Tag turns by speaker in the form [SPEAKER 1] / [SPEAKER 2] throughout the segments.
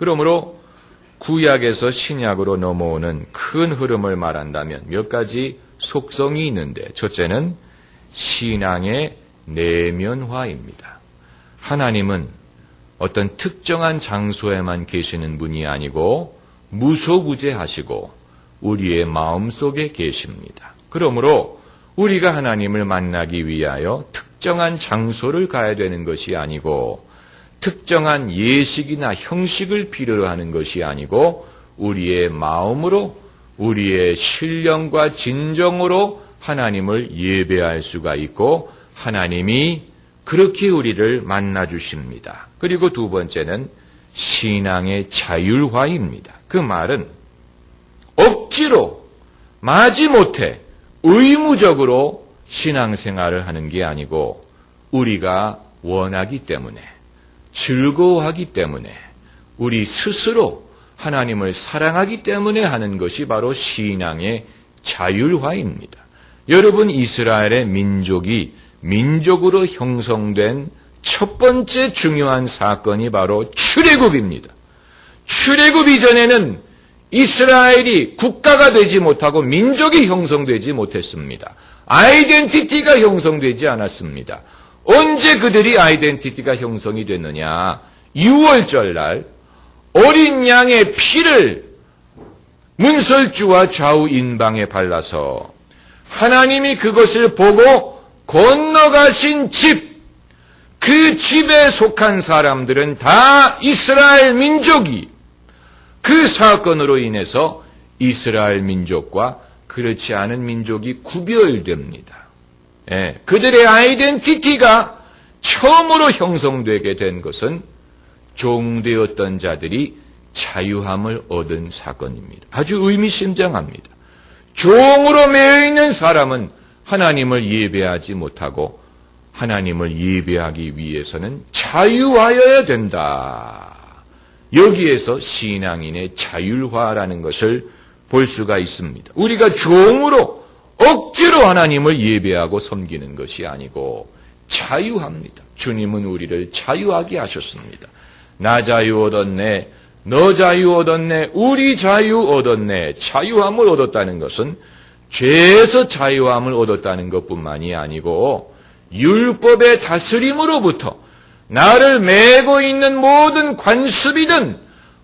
[SPEAKER 1] 그러므로 구약에서 신약으로 넘어오는 큰 흐름을 말한다면 몇 가지 속성이 있는데, 첫째는 신앙의 내면화입니다. 하나님은 어떤 특정한 장소에만 계시는 분이 아니고 무소부재하시고 우리의 마음속에 계십니다. 그러므로 우리가 하나님을 만나기 위하여 특정한 장소를 가야 되는 것이 아니고 특정한 예식이나 형식을 필요로 하는 것이 아니고 우리의 마음으로, 우리의 신령과 진정으로 하나님을 예배할 수가 있고 하나님이 그렇게 우리를 만나 주십니다. 그리고 두 번째는 신앙의 자율화입니다. 그 말은 억지로 마지못해 의무적으로 신앙생활을 하는 게 아니고 우리가 원하기 때문에, 즐거워하기 때문에, 우리 스스로 하나님을 사랑하기 때문에 하는 것이 바로 신앙의 자율화입니다. 여러분, 이스라엘의 민족이 민족으로 형성된 첫 번째 중요한 사건이 바로 출애굽입니다. 출애굽 이전에는 이스라엘이 국가가 되지 못하고 민족이 형성되지 못했습니다. 아이덴티티가 형성되지 않았습니다. 언제 그들이 아이덴티티가 형성이 됐느냐? 6월절 날 어린 양의 피를 문설주와 좌우 인방에 발라서 하나님이 그것을 보고 건너가신 집, 그 집에 속한 사람들은 다 이스라엘 민족이 그 사건으로 인해서 이스라엘 민족과 그렇지 않은 민족이 구별됩니다. 예, 그들의 아이덴티티가 처음으로 형성되게 된 것은 종되었던 자들이 자유함을 얻은 사건입니다. 아주 의미심장합니다. 종으로 매여 있는 사람은 하나님을 예배하지 못하고 하나님을 예배하기 위해서는 자유하여야 된다. 여기에서 신앙인의 자율화라는 것을 볼 수가 있습니다. 우리가 종으로 억지로 하나님을 예배하고 섬기는 것이 아니고 자유합니다. 주님은 우리를 자유하게 하셨습니다. 나 자유 얻었네, 너 자유 얻었네, 우리 자유 얻었네. 자유함을 얻었다는 것은 죄에서 자유함을 얻었다는 것뿐만이 아니고 율법의 다스림으로부터 나를 메고 있는 모든 관습이든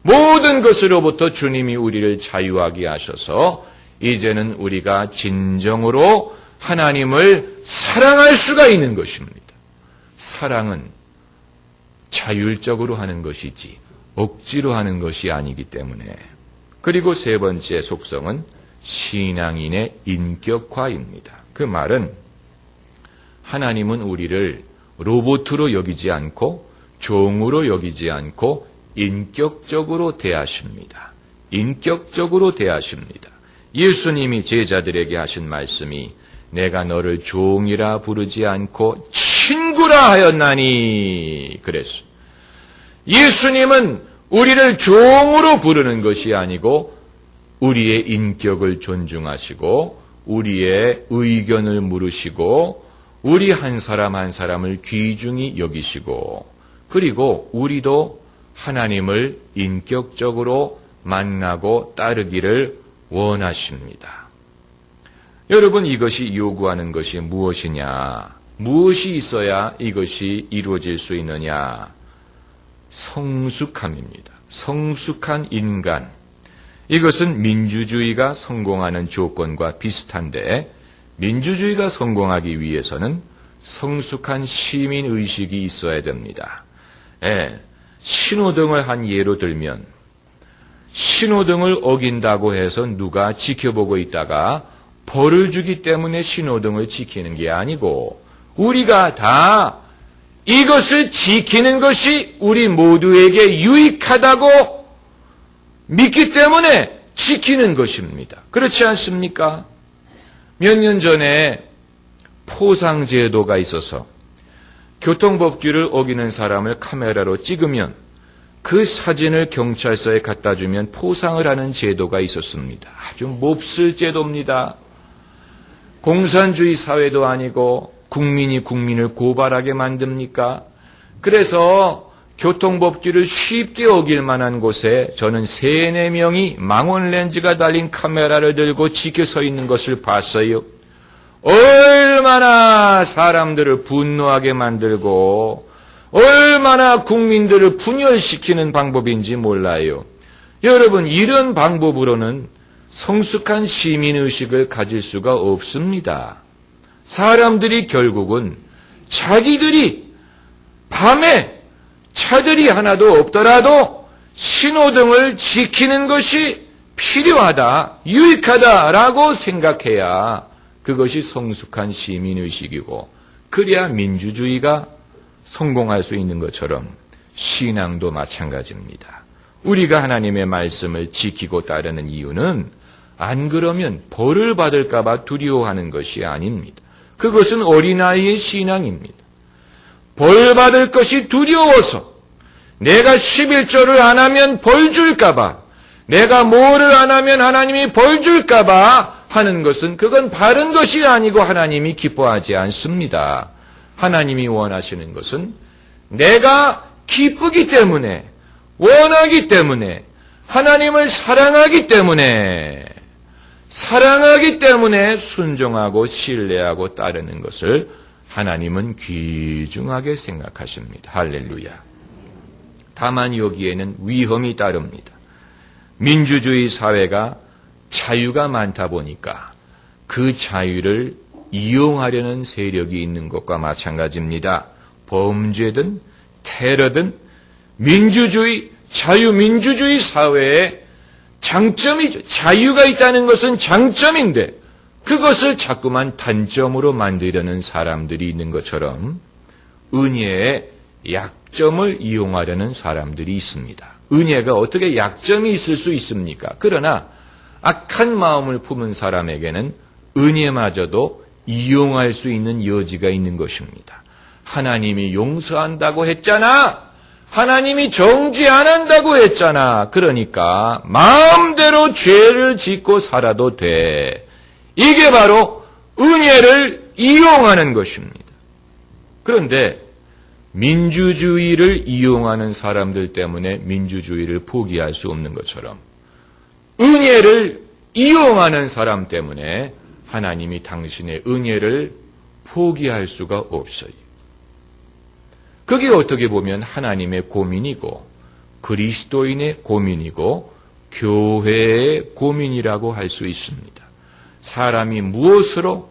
[SPEAKER 1] 모든 것으로부터 주님이 우리를 자유하게 하셔서 이제는 우리가 진정으로 하나님을 사랑할 수가 있는 것입니다. 사랑은 자율적으로 하는 것이지 억지로 하는 것이 아니기 때문에. 그리고 세 번째 속성은 신앙인의 인격화입니다. 그 말은 하나님은 우리를 로봇으로 여기지 않고 종으로 여기지 않고 인격적으로 대하십니다. 인격적으로 대하십니다. 예수님이 제자들에게 하신 말씀이 내가 너를 종이라 부르지 않고 친구라 하였나니 그랬어. 예수님은 우리를 종으로 부르는 것이 아니고 우리의 인격을 존중하시고 우리의 의견을 물으시고 우리 한 사람 한 사람을 귀중히 여기시고 그리고 우리도 하나님을 인격적으로 만나고 따르기를 원하십니다. 여러분, 이것이 요구하는 것이 무엇이냐? 무엇이 있어야 이것이 이루어질 수 있느냐? 성숙함입니다. 성숙한 인간. 이것은 민주주의가 성공하는 조건과 비슷한데 민주주의가 성공하기 위해서는 성숙한 시민의식이 있어야 됩니다. 예, 신호등을 한 예로 들면 신호등을 어긴다고 해서 누가 지켜보고 있다가 벌을 주기 때문에 신호등을 지키는 게 아니고 우리가 다 이것을 지키는 것이 우리 모두에게 유익하다고 믿기 때문에 지키는 것입니다. 그렇지 않습니까? 몇 년 전에 포상제도가 있어서 교통법규를 어기는 사람을 카메라로 찍으면 그 사진을 경찰서에 갖다 주면 포상을 하는 제도가 있었습니다. 아주 몹쓸 제도입니다. 공산주의 사회도 아니고 국민이 국민을 고발하게 만듭니까? 그래서 교통법규를 쉽게 어길 만한 곳에 저는 3-4명이 망원 렌즈가 달린 카메라를 들고 지켜서 있는 것을 봤어요. 얼마나 사람들을 분노하게 만들고 얼마나 국민들을 분열시키는 방법인지 몰라요. 여러분, 이런 방법으로는 성숙한 시민의식을 가질 수가 없습니다. 사람들이 결국은 자기들이 밤에 차들이 하나도 없더라도 신호등을 지키는 것이 필요하다, 유익하다라고 생각해야 그것이 성숙한 시민의식이고, 그래야 민주주의가 성공할 수 있는 것처럼 신앙도 마찬가지입니다. 우리가 하나님의 말씀을 지키고 따르는 이유는 안 그러면 벌을 받을까 봐 두려워하는 것이 아닙니다. 그것은 어린아이의 신앙입니다. 벌 받을 것이 두려워서 내가 11조를 안 하면 벌 줄까 봐, 내가 뭐를 안 하면 하나님이 벌 줄까 봐 하는 것은 그건 바른 것이 아니고 하나님이 기뻐하지 않습니다. 하나님이 원하시는 것은 내가 기쁘기 때문에, 원하기 때문에, 하나님을 사랑하기 때문에 순종하고 신뢰하고 따르는 것을 하나님은 귀중하게 생각하십니다. 할렐루야. 다만 여기에는 위험이 따릅니다. 민주주의 사회가 자유가 많다 보니까 그 자유를 이용하려는 세력이 있는 것과 마찬가지입니다. 범죄든 테러든 민주주의, 자유민주주의 사회의 장점이죠. 자유가 있다는 것은 장점인데 그것을 자꾸만 단점으로 만들려는 사람들이 있는 것처럼 은혜의 약점을 이용하려는 사람들이 있습니다. 은혜가 어떻게 약점이 있을 수 있습니까? 그러나 악한 마음을 품은 사람에게는 은혜마저도 이용할 수 있는 여지가 있는 것입니다. 하나님이 용서한다고 했잖아. 하나님이 정죄 안 한다고 했잖아. 그러니까 마음대로 죄를 짓고 살아도 돼. 이게 바로 은혜를 이용하는 것입니다. 그런데 민주주의를 이용하는 사람들 때문에 민주주의를 포기할 수 없는 것처럼 은혜를 이용하는 사람 때문에 하나님이 당신의 은혜를 포기할 수가 없어요. 그게 어떻게 보면 하나님의 고민이고 그리스도인의 고민이고 교회의 고민이라고 할 수 있습니다. 사람이 무엇으로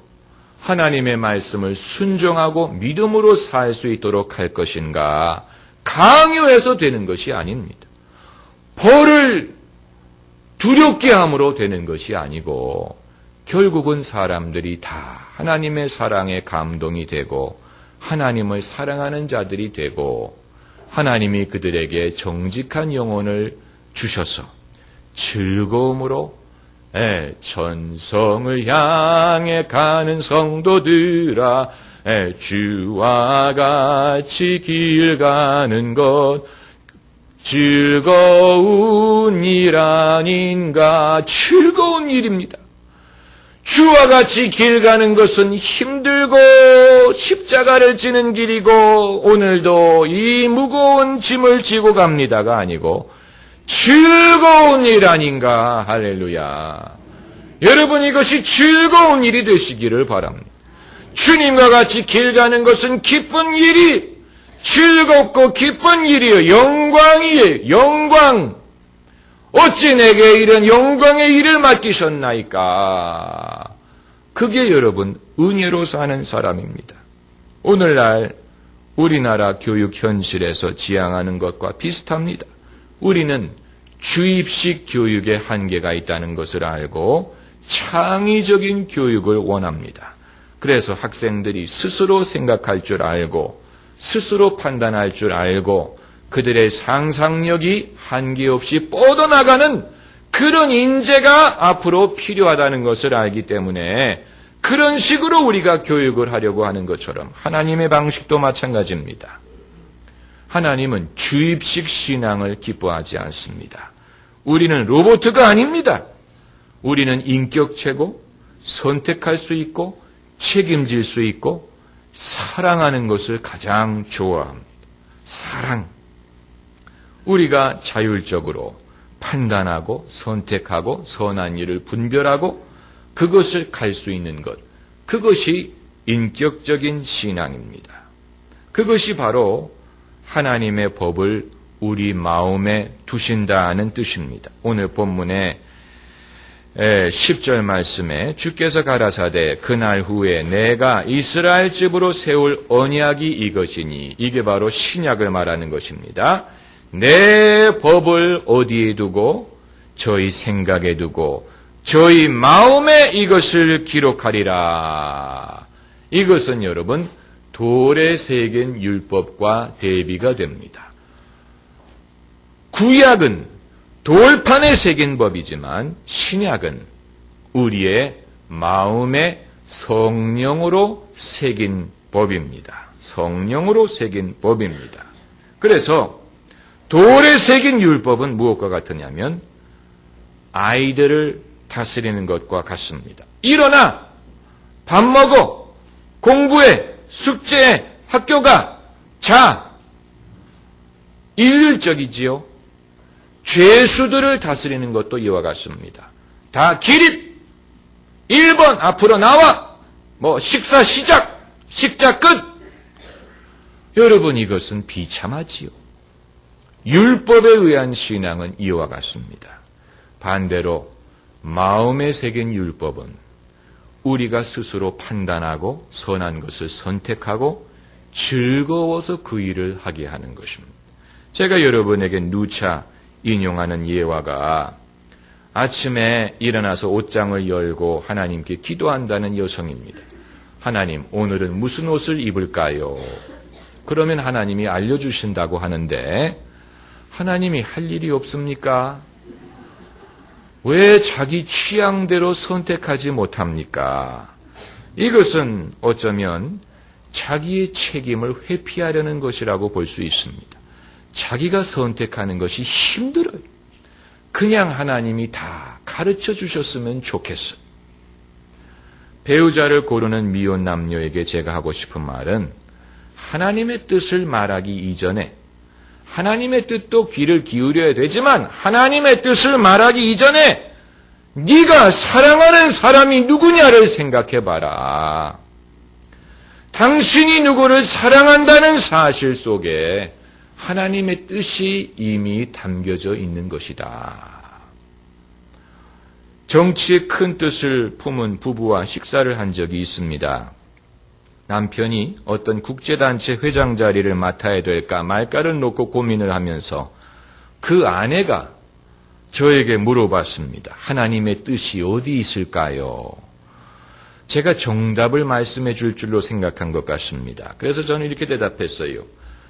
[SPEAKER 1] 하나님의 말씀을 순종하고 믿음으로 살 수 있도록 할 것인가 강요해서 되는 것이 아닙니다. 벌을 두렵게 함으로 되는 것이 아니고 결국은 사람들이 다 하나님의 사랑에 감동이 되고 하나님을 사랑하는 자들이 되고 하나님이 그들에게 정직한 영혼을 주셔서 즐거움으로 천성을 향해 가는 성도들아 주와 같이 길 가는 것 즐거운 일 아닌가. 즐거운 일입니다. 주와 같이 길 가는 것은 힘들고 십자가를 지는 길이고 오늘도 이 무거운 짐을 지고 갑니다가 아니고 즐거운 일 아닌가. 할렐루야. 여러분, 이것이 즐거운 일이 되시기를 바랍니다. 주님과 같이 길 가는 것은 기쁜 일이, 즐겁고 기쁜 일이요. 영광이에요. 영광. 어찌 내게 이런 영광의 일을 맡기셨나이까. 그게 여러분 은혜로 사는 사람입니다. 오늘날 우리나라 교육 현실에서 지향하는 것과 비슷합니다. 우리는 주입식 교육에 한계가 있다는 것을 알고 창의적인 교육을 원합니다. 그래서 학생들이 스스로 생각할 줄 알고 스스로 판단할 줄 알고 그들의 상상력이 한계 없이 뻗어나가는 그런 인재가 앞으로 필요하다는 것을 알기 때문에 그런 식으로 우리가 교육을 하려고 하는 것처럼 하나님의 방식도 마찬가지입니다. 하나님은 주입식 신앙을 기뻐하지 않습니다. 우리는 로봇가 아닙니다. 우리는 인격체고 선택할 수 있고 책임질 수 있고 사랑하는 것을 가장 좋아합니다. 사랑. 우리가 자율적으로 판단하고 선택하고 선한 일을 분별하고 그것을 갈 수 있는 것, 그것이 인격적인 신앙입니다. 그것이 바로 하나님의 법을 우리 마음에 두신다는 뜻입니다. 오늘 본문의 10절 말씀에 주께서 가라사대 그날 후에 내가 이스라엘 집으로 세울 언약이 이것이니, 이게 바로 신약을 말하는 것입니다. 내 법을 어디에 두고 저희 생각에 두고 저희 마음에 이것을 기록하리라. 이것은 여러분 돌에 새긴 율법과 대비가 됩니다. 구약은 돌판에 새긴 법이지만 신약은 우리의 마음에 성령으로 새긴 법입니다. 성령으로 새긴 법입니다. 그래서 돌에 새긴 율법은 무엇과 같으냐면 아이들을 다스리는 것과 같습니다. 일어나! 밥 먹어! 공부해! 숙제해! 학교 가! 자! 일률적이지요. 죄수들을 다스리는 것도 이와 같습니다. 다 기립! 1번 앞으로 나와! 식사 시작! 식사 끝! 여러분, 이것은 비참하지요. 율법에 의한 신앙은 이와 같습니다. 반대로 마음에 새긴 율법은 우리가 스스로 판단하고 선한 것을 선택하고 즐거워서 그 일을 하게 하는 것입니다. 제가 여러분에게 누차 인용하는 예화가 아침에 일어나서 옷장을 열고 하나님께 기도한다는 여성입니다. 하나님, 오늘은 무슨 옷을 입을까요? 그러면 하나님이 알려주신다고 하는데 하나님이 할 일이 없습니까? 왜 자기 취향대로 선택하지 못합니까? 이것은 어쩌면 자기의 책임을 회피하려는 것이라고 볼 수 있습니다. 자기가 선택하는 것이 힘들어요. 그냥 하나님이 다 가르쳐 주셨으면 좋겠어요. 배우자를 고르는 미혼 남녀에게 제가 하고 싶은 말은 하나님의 뜻을 말하기 이전에 하나님의 뜻도 귀를 기울여야 되지만 하나님의 뜻을 말하기 이전에 네가 사랑하는 사람이 누구냐를 생각해봐라. 당신이 누구를 사랑한다는 사실 속에 하나님의 뜻이 이미 담겨져 있는 것이다. 정치의 큰 뜻을 품은 부부와 식사를 한 적이 있습니다. 남편이 어떤 국제단체 회장 자리를 맡아야 될까 말까를 놓고 고민을 하면서 그 아내가 저에게 물어봤습니다. 하나님의 뜻이 어디 있을까요? 제가 정답을 말씀해 줄 줄로 생각한 것 같습니다. 그래서 저는 이렇게 대답했어요.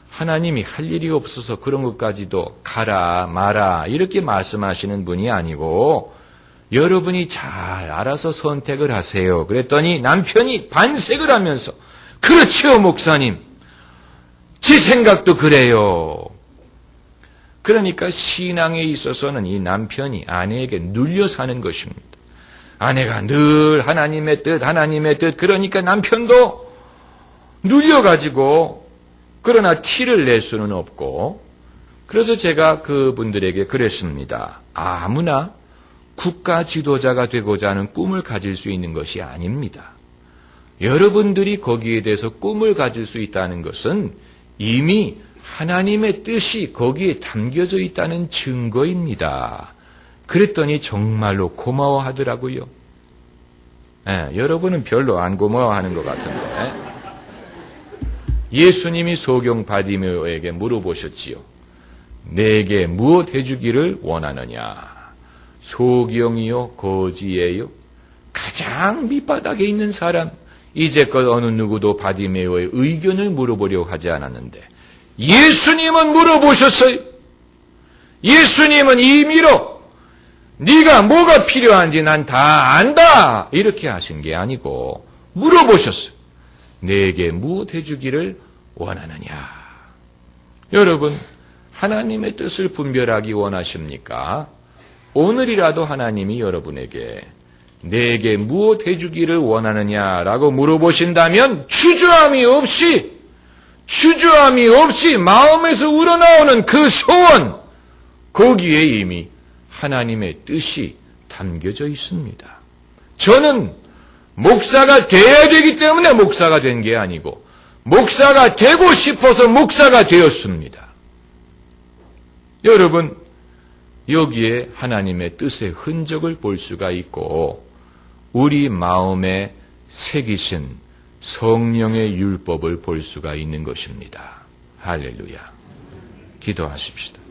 [SPEAKER 1] 하나님이 할 일이 없어서 그런 것까지도 가라 마라 이렇게 말씀하시는 분이 아니고 여러분이 잘 알아서 선택을 하세요. 그랬더니 남편이 반색을 하면서 그렇지요 목사님. 제 생각도 그래요. 그러니까 신앙에 있어서는 이 남편이 아내에게 눌려 사는 것입니다. 아내가 늘 하나님의 뜻 그러니까 남편도 눌려가지고 그러나 티를 낼 수는 없고 그래서 제가 그분들에게 그랬습니다. 아무나 국가 지도자가 되고자 하는 꿈을 가질 수 있는 것이 아닙니다. 여러분들이 거기에 대해서 꿈을 가질 수 있다는 것은 이미 하나님의 뜻이 거기에 담겨져 있다는 증거입니다. 그랬더니 정말로 고마워하더라고요. 여러분은 별로 안 고마워하는 것 같은데 예수님이 소경 바디메오에게 물어보셨지요. 내게 무엇 해주기를 원하느냐? 소경이요? 거지예요? 가장 밑바닥에 있는 사람. 이제껏 어느 누구도 바디메오의 의견을 물어보려고 하지 않았는데 예수님은 물어보셨어요. 예수님은 임의로 네가 뭐가 필요한지 난 다 안다 이렇게 하신 게 아니고 물어보셨어요. 내게 무엇 해주기를 원하느냐? 여러분 하나님의 뜻을 분별하기 원하십니까? 오늘이라도 하나님이 여러분에게 내게 무엇 해주기를 원하느냐라고 물어보신다면 주저함이 없이 마음에서 우러나오는 그 소원 거기에 이미 하나님의 뜻이 담겨져 있습니다. 저는 목사가 돼야 되기 때문에 목사가 된 게 아니고 목사가 되고 싶어서 목사가 되었습니다. 여러분, 여기에 하나님의 뜻의 흔적을 볼 수가 있고 우리 마음에 새기신 성령의 율법을 볼 수가 있는 것입니다. 할렐루야. 기도하십시다.